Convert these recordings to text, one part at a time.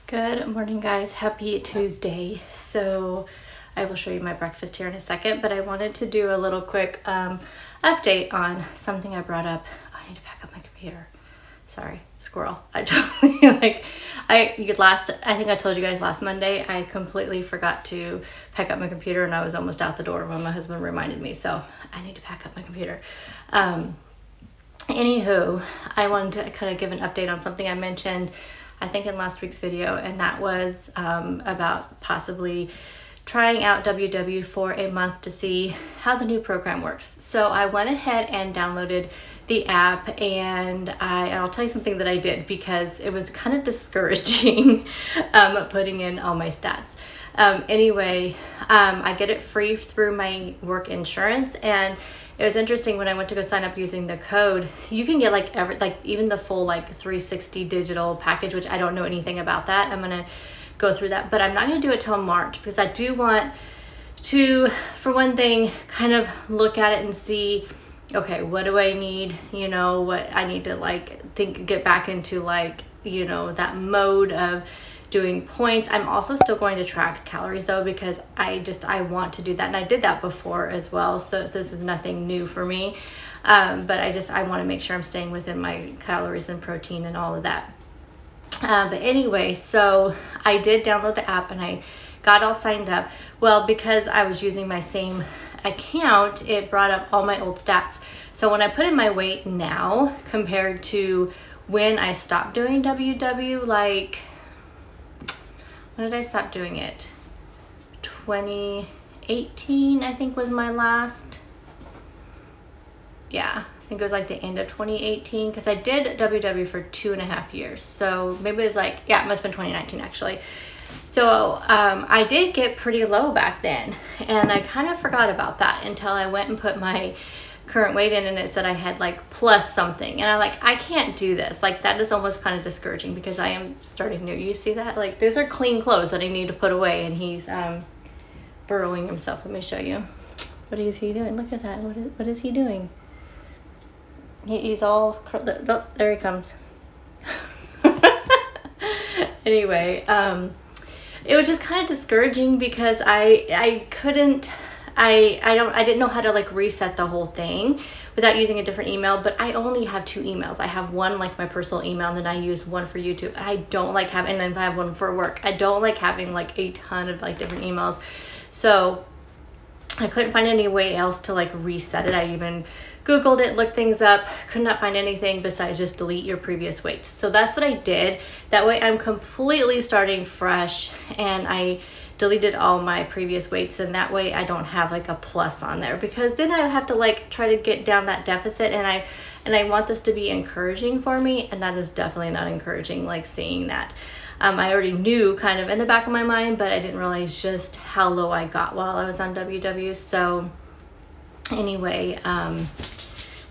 Good morning, guys. Happy Tuesday. So I will show you my breakfast here in a second, but I wanted to do a little quick update on something I brought up. I need to pack up my computer. Sorry, squirrel. I totally I think I told you guys last Monday, I completely forgot to pack up my computer and I was almost out the door when my husband reminded me. So I need to pack up my computer. Anywho, I wanted to kind of give an update on something I mentioned I think in last week's video, and that was about possibly trying out WW for a month to see how the new program works. So I went ahead and downloaded the app, and I'll tell you something that I did because it was kind of discouraging putting in all my stats. Anyway, I get it free through my work insurance, and it was interesting when I went to go sign up using the code. You can get even the full 360 digital package, which I don't know anything about that. I'm gonna go through that, but I'm not gonna do it till March because I do want to, for one thing, kind of look at it and see, okay, what do I need? What I need to get back into that mode of doing points. I'm also still going to track calories though, because I want to do that, and I did that before as well, so this is nothing new for me, but I want to make sure I'm staying within my calories and protein and all of that. But anyway, so I did download the app and I got all signed up. Well, because I was using my same account, it brought up all my old stats. So when I put in my weight now compared to when I stopped doing WW, when did I stop doing it? 2018, I think, was my last. Yeah, I think it was the end of 2018, because I did WW for 2.5 years. So maybe it was it must have been 2019 actually. So I did get pretty low back then, and I kind of forgot about that until I went and put my current weight in, and it said I had plus something, and I can't do this. That is almost kind of discouraging because I am starting new. You see that? These are clean clothes that I need to put away, and he's burrowing himself. Let me show you. What is he doing? Look at that. What is he doing? He's all oh, there he comes. Anyway, it was just kind of discouraging because I didn't know how to reset the whole thing without using a different email, but I only have 2 emails. I have one my personal email, and then I use one for YouTube. I don't like having, and then I have one for work. I don't like having a ton of different emails. So I couldn't find any way else to reset it. I even Googled it, looked things up, could not find anything besides just delete your previous weights. So that's what I did. That way I'm completely starting fresh, and I deleted all my previous weights, and that way I don't have a plus on there, because then I have to try to get down that deficit, and I want this to be encouraging for me, and that is definitely not encouraging seeing that. I already knew kind of in the back of my mind, but I didn't realize just how low I got while I was on WW. So anyway,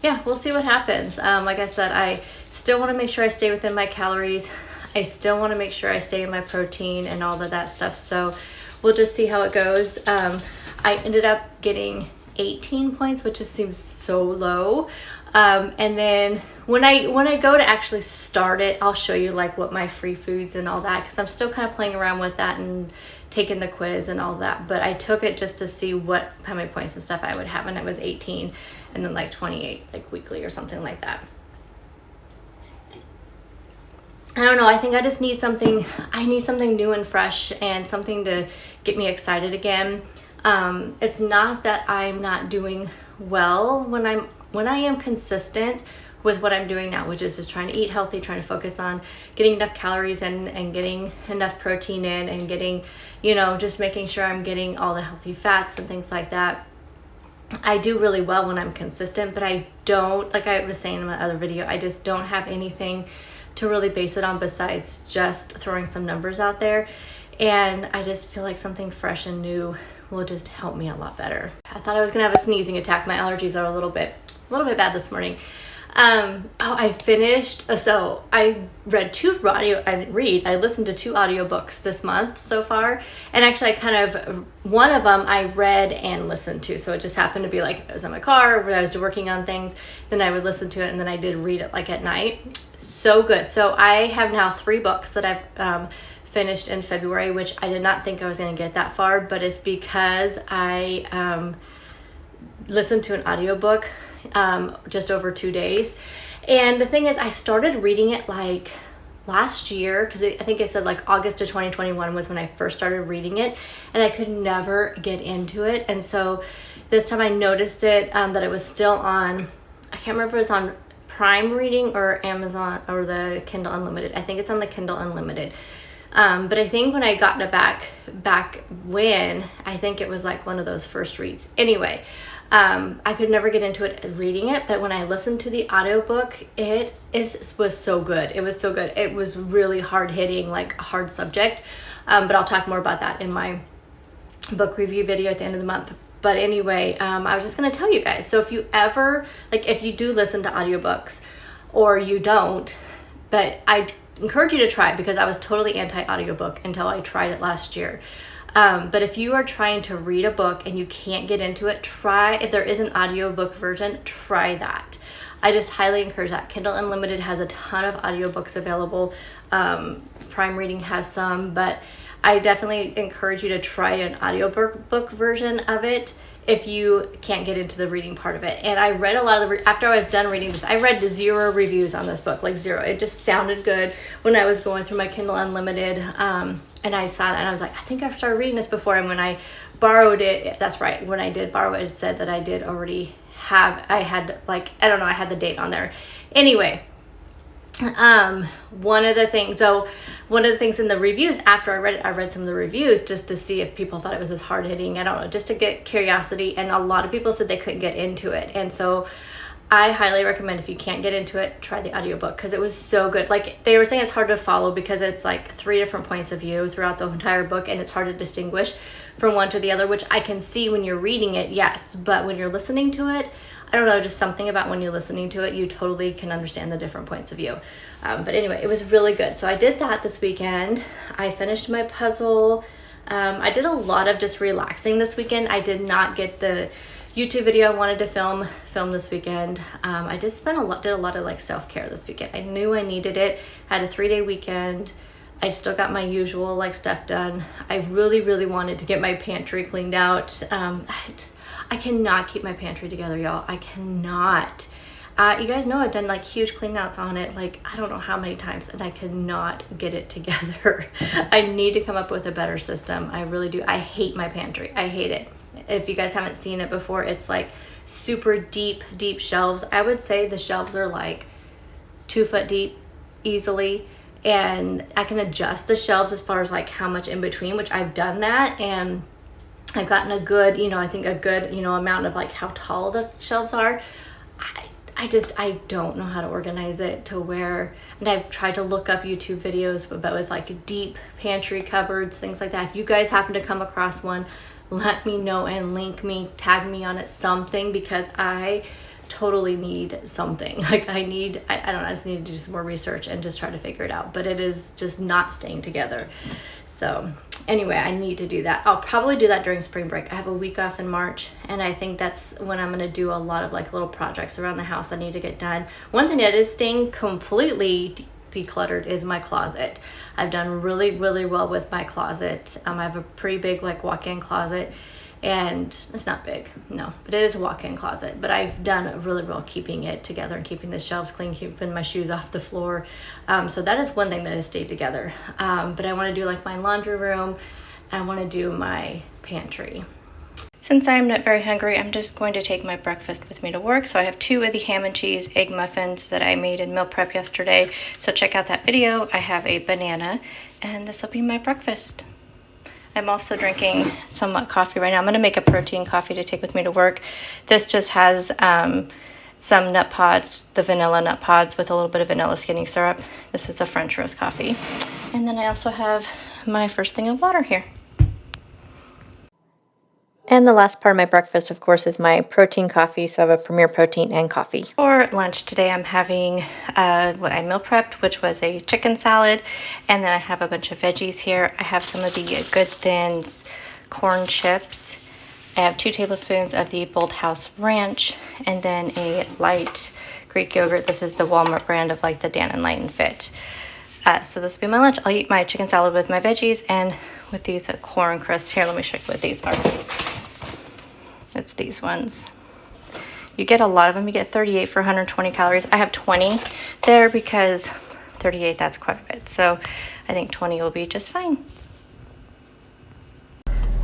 yeah, we'll see what happens. Like I said, I still want to make sure I stay within my calories. I still want to make sure I stay in my protein and all of that stuff. So we'll just see how it goes. I ended up getting 18 points, which just seems so low. And then when I go to actually start it, I'll show you what my free foods and all that, because I'm still kind of playing around with that and taking the quiz and all that. But I took it just to see how many points and stuff I would have, and it was 18, and then 28 weekly or something like that. I don't know. I think I just need something. I need something new and fresh, and something to get me excited again. It's not that I'm not doing well when I am consistent with what I'm doing now, which is just trying to eat healthy, trying to focus on getting enough calories and getting enough protein in, and getting, just making sure I'm getting all the healthy fats and things like that. I do really well when I'm consistent, but I don't, like I was saying in my other video, I just don't have anything to really base it on besides just throwing some numbers out there. And I just feel like something fresh and new will just help me a lot better. I thought I was gonna have a sneezing attack. My allergies are a little bit bad this morning. I finished, so I read I listened to 2 audiobooks this month so far, and actually one of them I read and listened to, so it just happened to be I was in my car when I was working on things, then I would listen to it, and then I did read it at night. So good. So I have now 3 books that I've finished in February, which I did not think I was going to get that far, but it's because I listened to an audiobook just over 2 days. And the thing is, I started reading it like last year, because I think it said like August of 2021 was when I first started reading it, and I could never get into it. And so this time I noticed it, that it was still on, I can't remember if it was on Prime Reading or Amazon or the Kindle Unlimited. I think it's on the Kindle Unlimited. But I think when I got it back when, I think it was like one of those first reads. Anyway, I could never get into it reading it, but when I listened to the audiobook, was so good. It was so good. It was really hard hitting, like a hard subject. But I'll talk more about that in my book review video at the end of the month. But anyway, I was just going to tell you guys. So if you ever, like if you do listen to audiobooks or you don't, but I encourage you to try it, because I was totally anti-audiobook until I tried it last year. But if you are trying to read a book and you can't get into it, if there is an audiobook version, try that. I just highly encourage that. Kindle Unlimited has a ton of audiobooks available. Prime Reading has some, but I definitely encourage you to try an audiobook version of it if you can't get into the reading part of it. And I read a lot of after I was done reading this, I read 0 reviews on this book, like 0. It just sounded good when I was going through my Kindle Unlimited. And I saw that and I was like, I think I've started reading this before. And when I borrowed it, that's right, when I did borrow it, it said that I did already have, I had like, I don't know, I had the date on there. Anyway, one of the things in the reviews after I read some of the reviews just to see if people thought it was as hard hitting, I don't know, just to get curiosity. And a lot of people said they couldn't get into it. And so I highly recommend, if you can't get into it, try the audiobook, because it was so good. Like they were saying, it's hard to follow because it's like 3 different points of view throughout the entire book, and it's hard to distinguish from one to the other, which I can see when you're reading it, yes, but when you're listening to it, I don't know, just something about when you're listening to it, you totally can understand the different points of view. But anyway, it was really good. So I did that this weekend. I finished my puzzle. I did a lot of just relaxing this weekend. I did not get the YouTube video I wanted to film this weekend. I just did a lot of like self-care this weekend. I knew I needed it. I had a 3-day weekend. I still got my usual like stuff done. I really, really wanted to get my pantry cleaned out. I cannot keep my pantry together, y'all. I cannot. You guys know I've done like huge clean outs on it, like I don't know how many times, and I cannot get it together. I need to come up with a better system. I really do. I hate my pantry. I hate it. If you guys haven't seen it before, it's like super deep shelves. I would say the shelves are like 2 foot deep easily. And I can adjust the shelves as far as like how much in between, which I've done that. And I've gotten a good, I think a good, amount of like how tall the shelves are. I don't know how to organize it to where, and I've tried to look up YouTube videos about with like deep pantry cupboards, things like that. If you guys happen to come across one, let me know and tag me on it, something, because I totally need something. Like I don't know, I just need to do some more research and just try to figure it out, but it is just not staying together. So anyway, I need to do that. I'll probably do that during spring break. I have a week off in March, and I think that's when I'm going to do a lot of like little projects around the house I need to get done. One thing that is staying completely decluttered is my closet. I've done really, really well with my closet. I have a pretty big like walk-in closet, and it's not big, no, but it is a walk-in closet. But I've done really well keeping it together and keeping the shelves clean, keeping my shoes off the floor. So that is one thing that has stayed together. But I want to do like my laundry room, and I want to do my pantry. Since I'm not very hungry, I'm just going to take my breakfast with me to work. So I have 2 of the ham and cheese egg muffins that I made in meal prep yesterday. So check out that video. I have a banana, and this will be my breakfast. I'm also drinking some coffee right now. I'm going to make a protein coffee to take with me to work. This just has some nut pods, the vanilla nut pods with a little bit of vanilla skinny syrup. This is the French roast coffee. And then I also have my first thing of water here. And the last part of my breakfast, of course, is my protein coffee. So I have a Premier Protein and coffee. For lunch today, I'm having what I meal prepped, which was a chicken salad. And then I have a bunch of veggies here. I have some of the Good Thins corn chips. I have 2 tablespoons of the Bold House Ranch. And then a light Greek yogurt. This is the Walmart brand of like the Dan and Light and Fit. So this will be my lunch. I'll eat my chicken salad with my veggies and with these corn crisps. Here, let me show you what these are. It's these ones. You get a lot of them. You get 38 for 120 calories. I have 20 there because 38, that's quite a bit. So I think 20 will be just fine.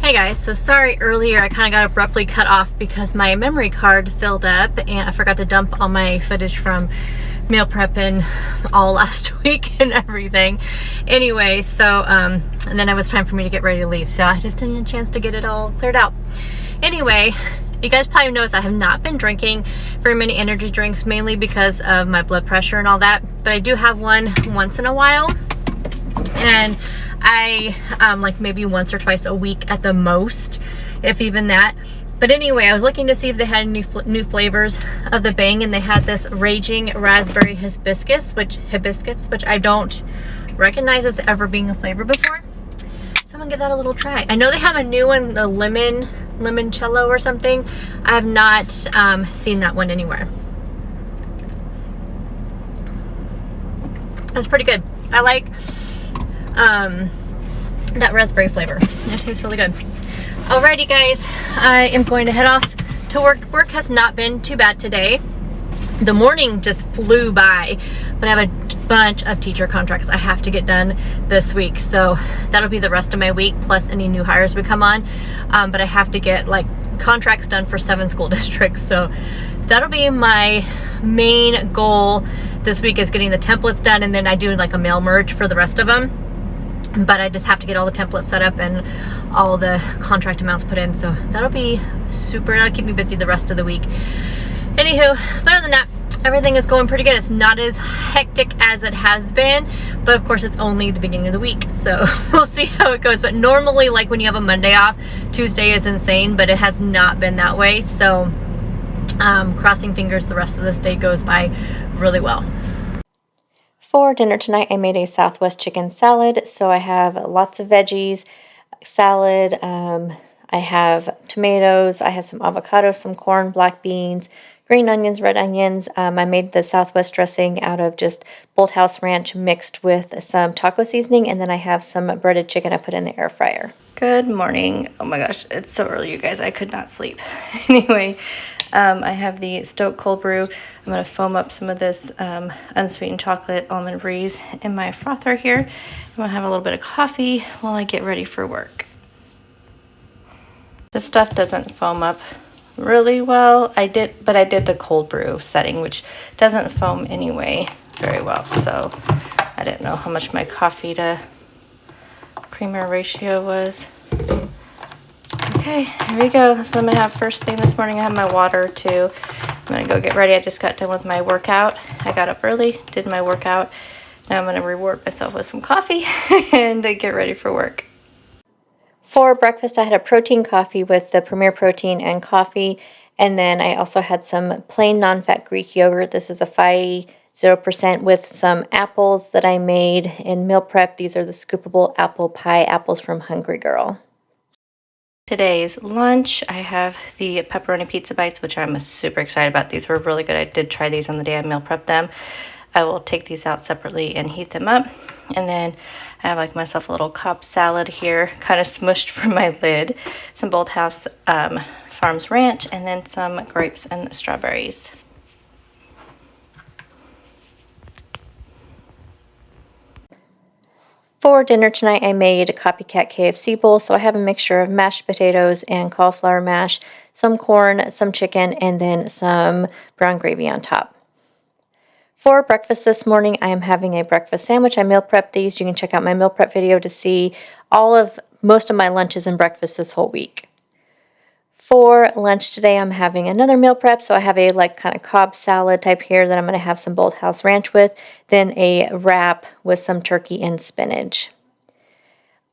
Hey guys, so sorry earlier I kind of got abruptly cut off because my memory card filled up and I forgot to dump all my footage from meal prep and all last week and everything. Anyway, so and then it was time for me to get ready to leave, so I just didn't have a chance to get it all cleared out. Anyway, you guys probably noticed I have not been drinking very many energy drinks, mainly because of my blood pressure and all that, but I do have one once in a while, and I like maybe once or twice a week at the most, if even that. But anyway, I was looking to see if they had new flavors of the Bang, and they had this Raging Raspberry Hibiscus, which I don't recognize as ever being a flavor before. So I'm gonna give that a little try. I know they have a new one, a limoncello or something. I have not seen that one anywhere. That's pretty good. I like that raspberry flavor. It tastes really good. Alrighty guys, I am going to head off to work. Work has not been too bad today. The morning just flew by, but I have a bunch of teacher contracts I have to get done this week, so that'll be the rest of my week plus any new hires we come on. But I have to get like contracts done for 7 school districts, so that'll be my main goal this week, is getting the templates done, and then I do like a mail merge for the rest of them. But I just have to get all the templates set up and all the contract amounts put in, so that'll be super. That'll keep me busy the rest of the week. Anywho, but other than that, everything is going pretty good. It's not as hectic as it has been, but of course it's only the beginning of the week, so we'll see how it goes. But normally, like when you have a Monday off, Tuesday is insane, but it has not been that way, so crossing fingers the rest of this day goes by really well. For dinner tonight, I made a Southwest chicken salad. So I have lots of veggies, salad, I have tomatoes, I have some avocado, some corn, black beans, green onions, red onions. I made the Southwest dressing out of just Bolthouse Ranch mixed with some taco seasoning, and then I have some breaded chicken I put in the air fryer. Good morning. Oh my gosh, it's so early, you guys. I could not sleep. Anyway, I have the Stoke cold brew. I'm going to foam up some of this unsweetened chocolate almond breeze in my frother here. I'm going to have a little bit of coffee while I get ready for work. This stuff doesn't foam up really well. I did the cold brew setting, which doesn't foam anyway very well. So I didn't know how much my coffee to creamer ratio was. Okay, here we go. That's what I'm gonna have first thing this morning. I have my water too. I'm gonna go get ready. I just got done with my workout. I got up early, did my workout. Now I'm gonna reward myself with some coffee and get ready for work. For breakfast, I had a protein coffee with the Premier Protein and coffee, and then I also had some plain non-fat Greek yogurt. This is a 0% with some apples that I made in meal prep. These are the scoopable apple pie apples from Hungry Girl. Today's lunch, I have the pepperoni pizza bites, which I'm super excited about. These were really good. I did try these on the day I meal prepped them. I will take these out separately and heat them up. And then I have like myself a little Cobb salad here, kind of smushed for my lid. Some Bolthouse Farms Ranch, and then some grapes and strawberries. For dinner tonight, I made a copycat KFC bowl, so I have a mixture of mashed potatoes and cauliflower mash, some corn, some chicken, and then some brown gravy on top. For breakfast this morning, I am having a breakfast sandwich. I meal prepped these. You can check out my meal prep video to see most of my lunches and breakfast this whole week. For lunch today, I'm having another meal prep. So I have a like kind of Cobb salad type here that I'm going to have some Bolthouse Ranch with, then a wrap with some turkey and spinach.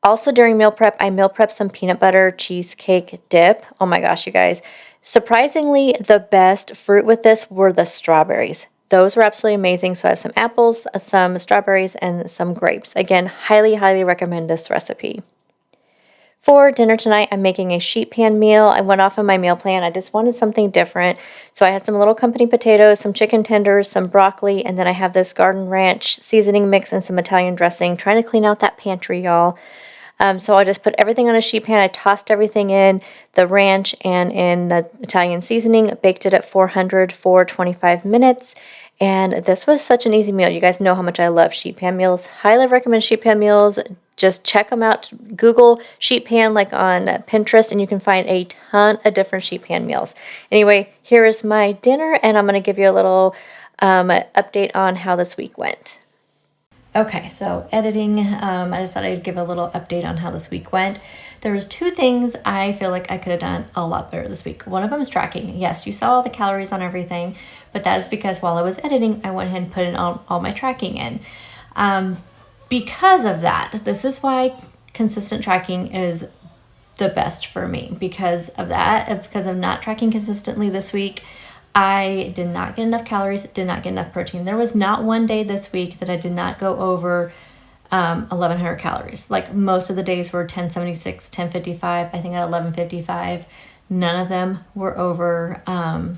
Also during meal prep, I meal prepped some peanut butter cheesecake dip. Oh my gosh, you guys. Surprisingly, the best fruit with this were the strawberries. Those were absolutely amazing. So I have some apples, some strawberries, and some grapes. Again, highly, highly recommend this recipe. For dinner tonight, I'm making a sheet pan meal. I went off of my meal plan. I just wanted something different. So I had some little company potatoes, some chicken tenders, some broccoli, and then I have this Garden Ranch seasoning mix and some Italian dressing. Trying to clean out that pantry, y'all. So I just put everything on a sheet pan. I tossed everything in the ranch and in the Italian seasoning, baked it at 400 for 25 minutes. And this was such an easy meal. You guys know how much I love sheet pan meals. Highly recommend sheet pan meals. Just check them out. Google sheet pan like on Pinterest and you can find a ton of different sheet pan meals. Anyway, here is my dinner and I'm going to give you a little update on how this week went. Okay, so editing, I just thought I'd give a little update on how this week went. There was 2 things I feel like I could have done a lot better this week. One of them is tracking. Yes, you saw all the calories on everything, but that is because while I was editing, I went ahead and put in all my tracking in. Because of that, this is why consistent tracking is the best for me. Because of that, because of not tracking consistently this week, I did not get enough calories, did not get enough protein. There was not one day this week that I did not go over 1,100 calories. Like most of the days were 1076, 1055. I think at 1155. None of them were over, I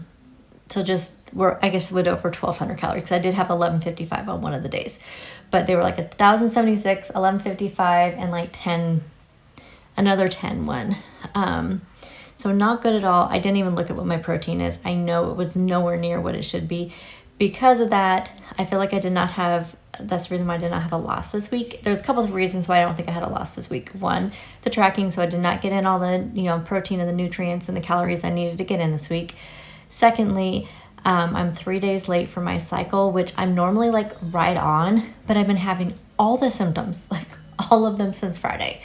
guess would over 1,200 calories because I did have 1155 on one of the days. But they were like 1,076, 1155, and like another 10 one. So not good at all. I didn't even look at what my protein is. I know it was nowhere near what it should be. Because of that, I feel like that's the reason why I did not have a loss this week. There's a couple of reasons why I don't think I had a loss this week. One, the tracking, so I did not get in all the protein and the nutrients and the calories I needed to get in this week. Secondly, I'm 3 days late for my cycle, which I'm normally like right on, but I've been having all the symptoms, like all of them since Friday.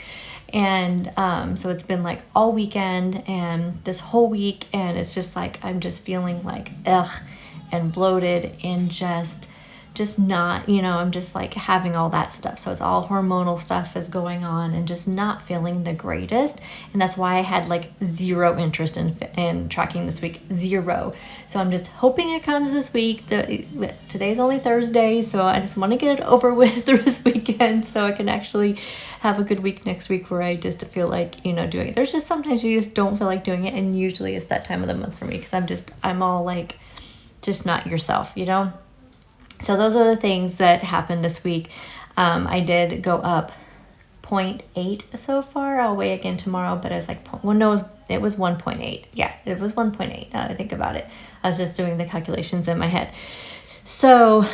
And so it's been like all weekend and this whole week, and it's just like I'm just feeling like ugh and bloated and just not, I'm just like having all that stuff. So it's all hormonal stuff is going on and just not feeling the greatest. And that's why I had like zero interest in tracking this week. Zero. So I'm just hoping it comes this week. Today's only Thursday, so I just want to get it over with through this weekend so I can actually have a good week next week where I just feel like, doing it. There's just sometimes you just don't feel like doing it, and usually it's that time of the month for me because I'm all like just not yourself, So those are the things that happened this week. I did go up 0.8 so far. I'll weigh again tomorrow, but I was like, it was 1.8. Yeah, it was 1.8 now that I think about it. I was just doing the calculations in my head. So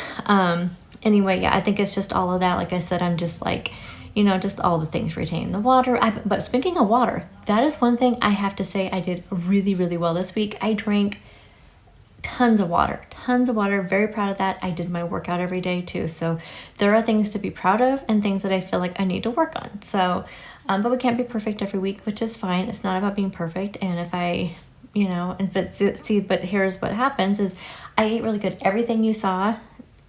anyway, yeah, I think it's just all of that. Like I said, I'm just like, just all the things, retaining the water. But speaking of water, that is one thing I have to say I did really, really well this week. I drank tons of water, very proud of that. I did my workout every day too. So there are things to be proud of and things that I feel like I need to work on. So, but we can't be perfect every week, which is fine. It's not about being perfect. And if I, but here's what happens is I ate really good. Everything you saw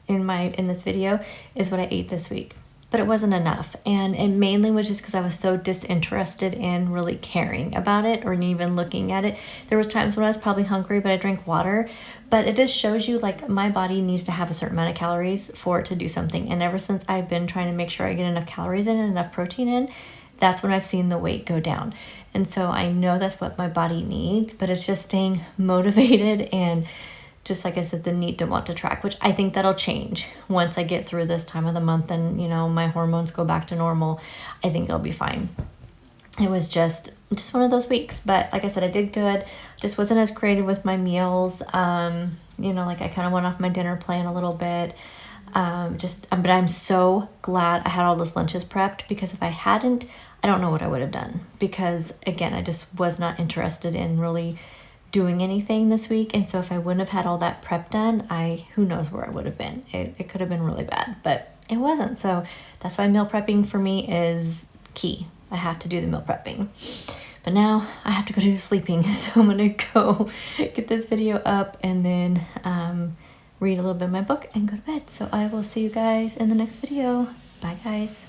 in this video is what I ate this week, but it wasn't enough. And it mainly was just because I was so disinterested in really caring about it or even looking at it. There was times when I was probably hungry, but I drank water. But it just shows you like my body needs to have a certain amount of calories for it to do something. And ever since I've been trying to make sure I get enough calories in and enough protein in, that's when I've seen the weight go down. And so I know that's what my body needs, but it's just staying motivated and just like I said, the need to want to track, which I think that'll change once I get through this time of the month and, my hormones go back to normal. I think it'll be fine. It was just one of those weeks. But like I said, I did good. Just wasn't as creative with my meals. Like I kind of went off my dinner plan a little bit. But I'm so glad I had all those lunches prepped because if I hadn't, I don't know what I would have done. Because again, I just was not interested in really doing anything this week, and so if I wouldn't have had all that prep done, who knows where I would have been. It could have been really bad, but it wasn't. So that's why meal prepping for me is key. I have to do the meal prepping. But now I have to go do sleeping, so I'm gonna go get this video up and then read a little bit of my book and go to bed. So I will see you guys in the next video. Bye guys.